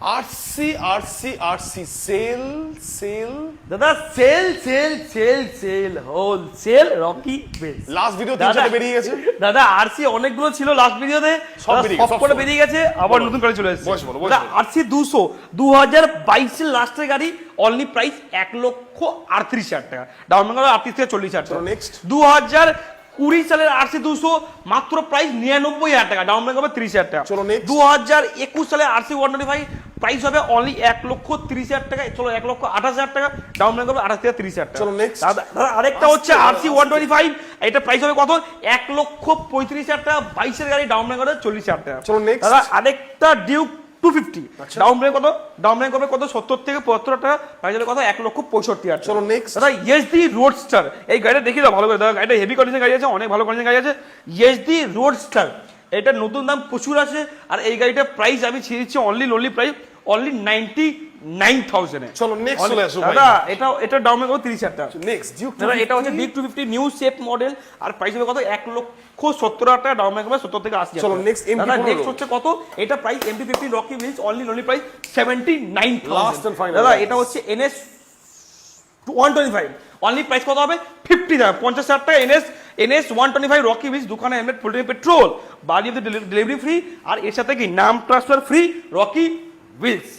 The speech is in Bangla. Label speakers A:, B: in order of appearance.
A: RC RC RC sale sale
B: দাদা sale sale sale sale wholesale রকি বেলস।
A: লাস্ট ভিডিও 3-4 বেরিয়ে গেছে
B: দাদা আরসি অনেকগুলো ছিল লাস্ট ভিডিওতে,
A: সব বেরিয়ে গেছে,
B: সব করে বেরিয়ে গেছে, আবার নতুন করে চলে এসেছে।
A: বয়স বলো, বয়স
B: দাদা
A: বলো।
B: আরসি 200 2022 এর লাস্টের গাড়ি, অনলি প্রাইস 1,38,000 টাকা, ডাউন পেমেন্ট 38 থেকে 40,000 টাকা।
A: নেক্সট
B: 2020 সালের আরসি 200 মাত্র প্রাইস 99,000 টাকা, ডাউন পেমেন্ট হবে 30,000 টাকা।
A: চলো next।
B: 2021 সালে আরসি 125 প্রাইস হবে অনলি 1,30,000 টাকা, চলো 1,28,000 টাকা, ডাউন পেমেন্ট হবে 28 থেকে 30,000 টাকা।
A: চলো next।
B: দাদা আরেকটা হচ্ছে আরসি 125, এটা প্রাইস হবে কত? 1,35,000 টাকা, 22 এর গাড়ি, ডাউন পেমেন্ট হবে 40,000 টাকা।
A: চলো next।
B: দাদা আরেকটা ডিউক 250, ডাউন পেমেন্ট কত? ডাউন পেমেন্ট করবে কত? 70 থেকে 75,000 টাকা, প্রাইস হবে কত? 1,65,000 টাকা।
A: চলো next।
B: দাদা ইএসডি রোডস্টার, এই গাড়িটা দেখিয়ে দাও ভালো করে, দাদা গাড়িটা হেভি কন্ডিশন গাড়ি আছে, অনেক ভালো কন্ডিশন গাড়ি আছে, ইএসডি রোডস্টার। এটা নতুন দাম প্রচুর আছে, আর এই গাড়িটার প্রাইস আমি ছিয়ে দিচ্ছি অনলি প্রাইস অনলি 99,000 এ।
A: চলো next চলে আসো ভাই।
B: দাদা এটা ডাউন পেমেন্ট হবে 30,000 টাকা।
A: নেক্সট ডিউক
B: দাদা এটা হচ্ছে ডিউক 250 নিউ শেপ মডেল, আর প্রাইস হবে কত? 1,70,000 টাকা, ডাউন পেমেন্ট হবে 70 থেকে 80,000
A: চলো
B: টাকা।
A: next MP
B: দাদা
A: 15
B: নেক্সট হচ্ছে কত? এটা price MP15 Rocky Wheels, only price 79,000।
A: Last and final
B: দাদা
A: price।
B: এটা হচ্ছে NS 125, অনলি প্রাইস কত হবে? 50,000, 50,000 টাকা। NS 125 রকি উইলস, দোকানে হেলমেট, ফুল ট্যাঙ্ক পেট্রোল, বাড়ি অব্দি ডেলিভারি ফ্রি, আর এর সাথে কি নাম ট্রান্সফার ফ্রি, রকি উইলস।